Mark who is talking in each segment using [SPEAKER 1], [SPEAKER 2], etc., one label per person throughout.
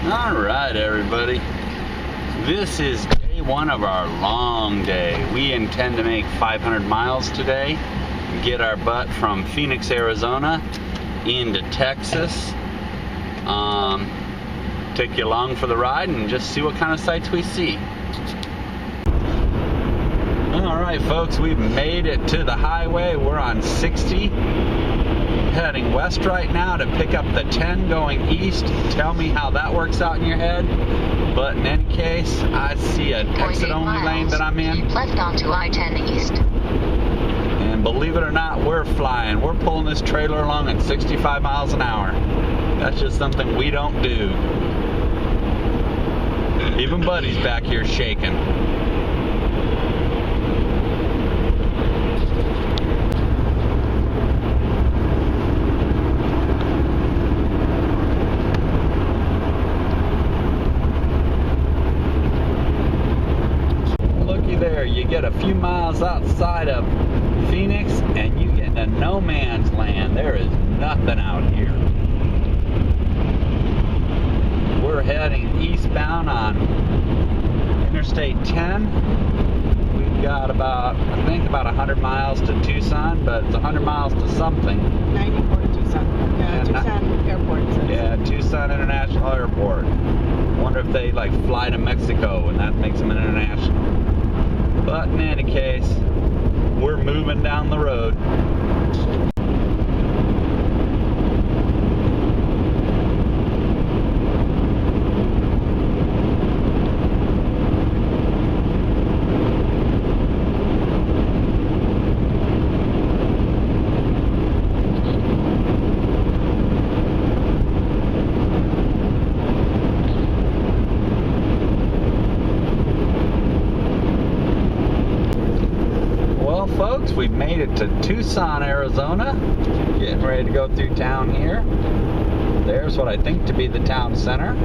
[SPEAKER 1] All right, everybody. This is day one of our long day. We intend to make 500 miles today, get our butt from Phoenix, Arizona into Texas. Take you along for the ride and just see what kind of sights we see. All right, folks, we've made it to the highway. We're on 60. Heading west right now to pick up the 10 going east. Tell me how that works out in your head. But in any case, I see an exit-only lane that I'm in.
[SPEAKER 2] Left onto I-10 east.
[SPEAKER 1] And believe it or not, we're flying. We're pulling this trailer along at 65 miles an hour. That's just something we don't do. Even Buddy's back here shaking. You get a few miles outside of Phoenix and you get into no man's land. There is nothing out here. We're heading eastbound on Interstate 10. We've got about 100 miles to Tucson, but it's 100 miles to something.
[SPEAKER 3] 94 to Tucson. Yeah, Tucson Airport.
[SPEAKER 1] Yeah, Tucson International Airport. Wonder if they like fly to Mexico and that makes them international. But in any case, we're moving down the road. Folks, we've made it to Tucson, Arizona. Getting ready to go through town here. There's what I think to be the town center.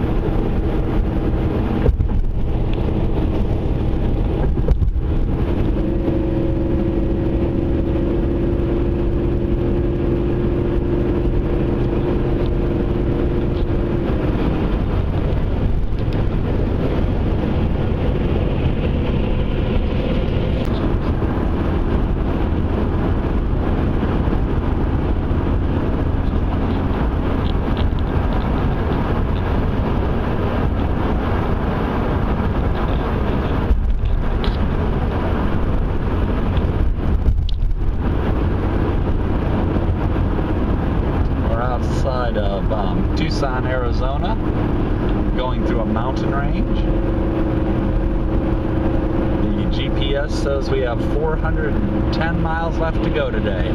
[SPEAKER 1] Of Tucson, Arizona, going through a mountain range. The GPS says we have 410 miles left to go today.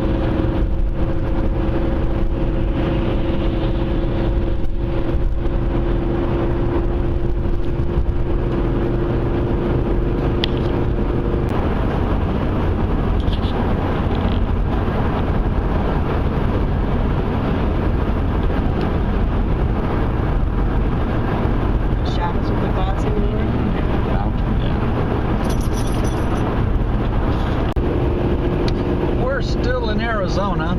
[SPEAKER 1] Arizona.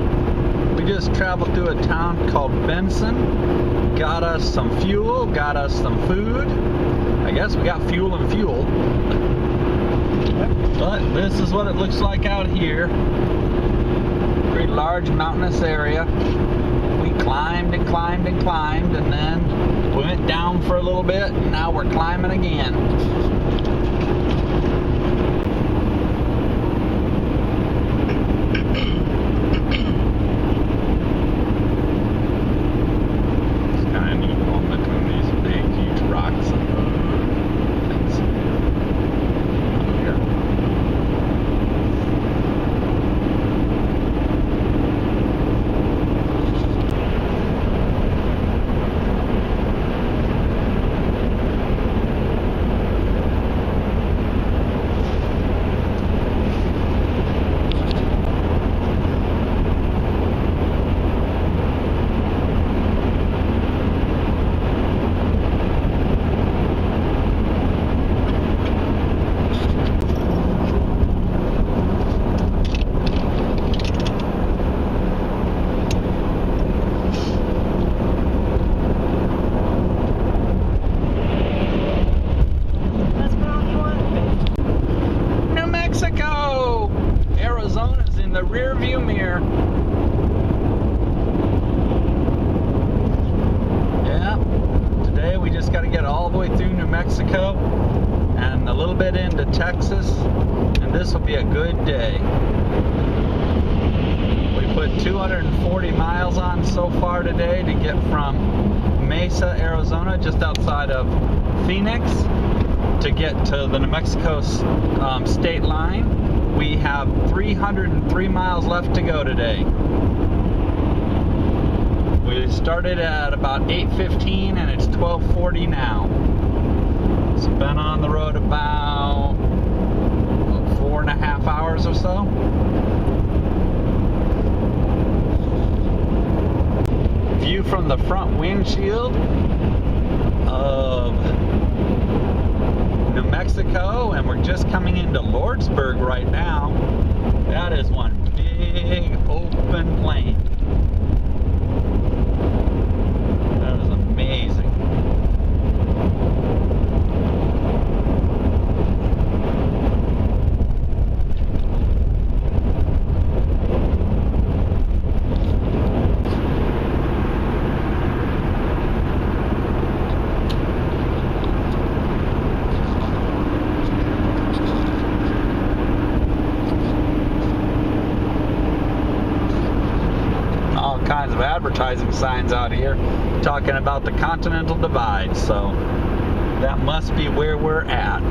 [SPEAKER 1] We just traveled through a town called Benson. Got us some fuel, got us some food. I guess we got fuel and fuel. But this is what it looks like out here. Pretty large mountainous area. We climbed and climbed and climbed, and then we went down for a little bit, and now we're climbing again. Mexico and a little bit into Texas, and this will be a good day. We put 240 miles on so far today to get from Mesa, Arizona, just outside of Phoenix, to get to the New Mexico state line. We have 303 miles left to go today. We started at about 8:15 and it's 12:40 now. It's been on the road about 4.5 hours or so. View from the front windshield of New Mexico, and we're just coming into Lordsburg right now. That is one big open plain. That is amazing. Kinds of advertising signs out here talking about the Continental Divide, so that must be where we're at.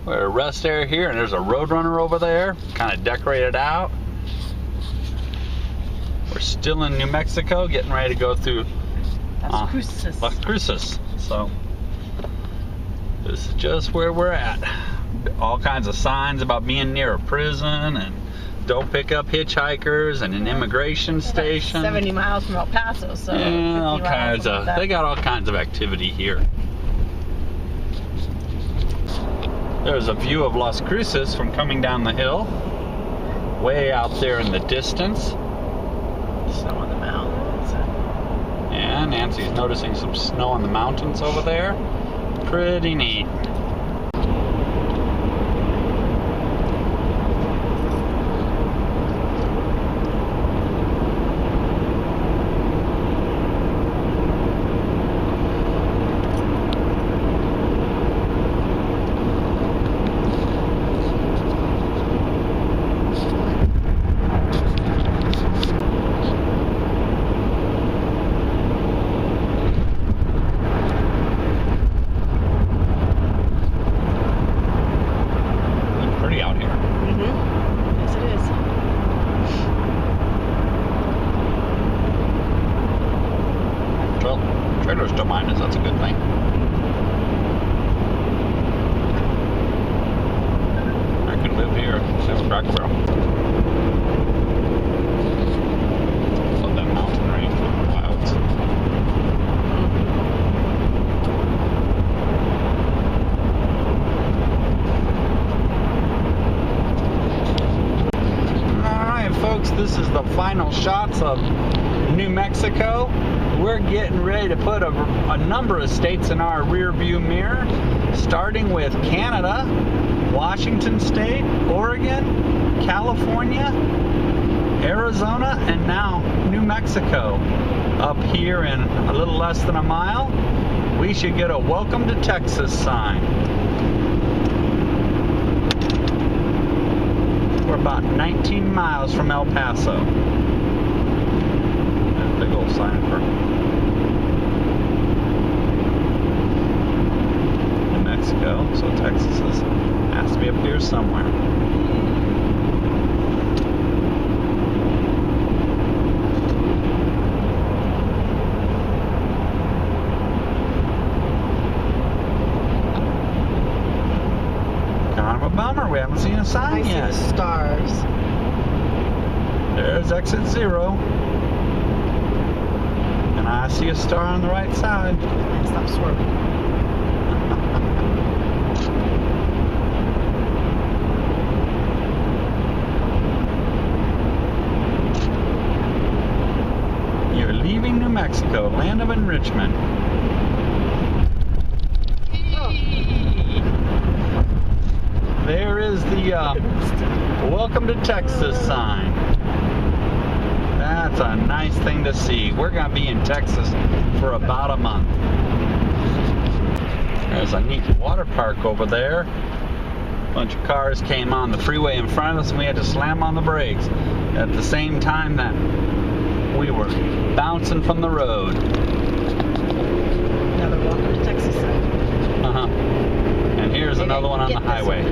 [SPEAKER 1] We're at a rest area here, and there's a Roadrunner over there, kind of decorated out. We're still in New Mexico, getting ready to go through Las Cruces. So this is just where we're at. All kinds of signs about being near a prison and don't pick up hitchhikers and an immigration station.
[SPEAKER 3] 70 miles from El Paso, so
[SPEAKER 1] yeah, all kinds of. They got all kinds of activity here. There's a view of Las Cruces from coming down the hill, way out there in the distance.
[SPEAKER 3] Snow on the mountains.
[SPEAKER 1] Yeah, Nancy's noticing some snow on the mountains over there. Pretty neat. Trailers don't mind us, that's a good thing. I could live here, same Cracker Barrel. Love that mountain range with the clouds. Alright folks, this is the final shots of New Mexico. We're getting ready to put a number of states in our rear view mirror, starting with Canada, Washington State, Oregon, California, Arizona, and now New Mexico. Up here in a little less than a mile, we should get a Welcome to Texas sign. We're about 19 miles from El Paso. Big old sign for New Mexico, so Texas has to be up here somewhere. Kind of a bummer, we haven't seen a sign yet.
[SPEAKER 3] I see the stars.
[SPEAKER 1] There's exit 0. I see a star on the right side.
[SPEAKER 3] Stop swerving.
[SPEAKER 1] Mexico, land of enrichment. There is the Welcome to Texas sign. That's a nice thing to see. We're going to be in Texas for about a month. There's a neat water park over there. A bunch of cars came on the freeway in front of us and we had to slam on the brakes at the same time that we were bouncing from the road.
[SPEAKER 3] Another Welcome to Texas sign.
[SPEAKER 1] Uh-huh. And here's another one on the highway.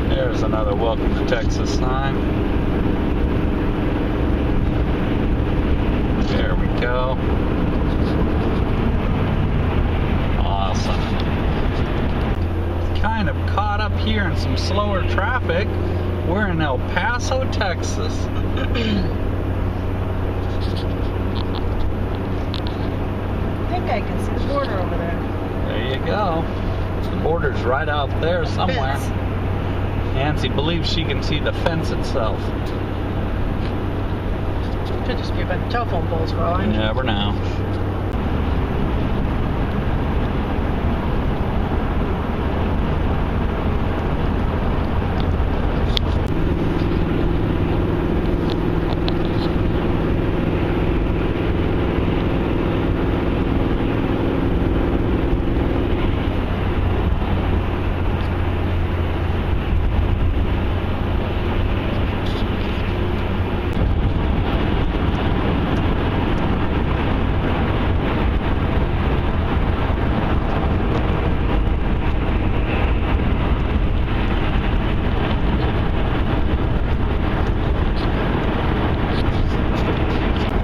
[SPEAKER 1] There's another Welcome to Texas sign. There we go. Awesome. Kind of caught up here in some slower traffic. We're in El Paso, Texas.
[SPEAKER 3] I think I can see the border over there.
[SPEAKER 1] There you go. The border's right out there somewhere.
[SPEAKER 3] Fence.
[SPEAKER 1] Nancy believes she can see the fence itself.
[SPEAKER 3] Could just be a bunch of telephone poles for all I
[SPEAKER 1] You
[SPEAKER 3] know.
[SPEAKER 1] never know.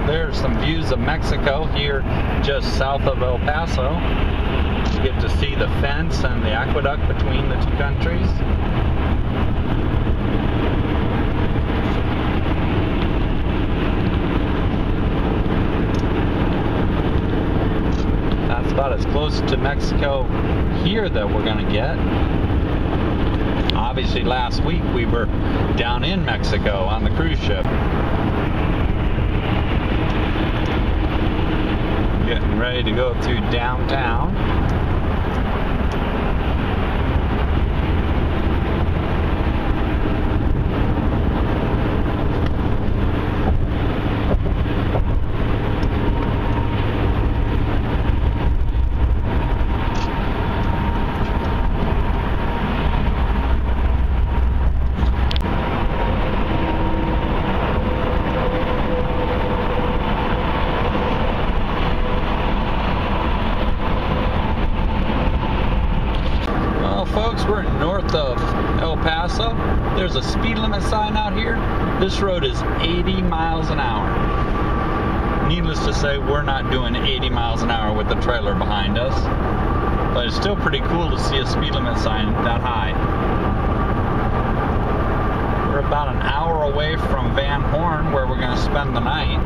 [SPEAKER 1] There's some views of Mexico here just south of El Paso. You get to see the fence and the aqueduct between the two countries. That's about as close to Mexico here that we're going to get. Obviously last week we were down in Mexico on the cruise ship. Getting ready to go through downtown. Folks, we're north of El Paso. There's a speed limit sign out here. This road is 80 miles an hour. Needless to say, we're not doing 80 miles an hour with the trailer behind us. But it's still pretty cool to see a speed limit sign that high. We're about an hour away from Van Horn, where we're going to spend the night.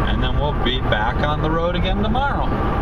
[SPEAKER 1] And then we'll be back on the road again tomorrow.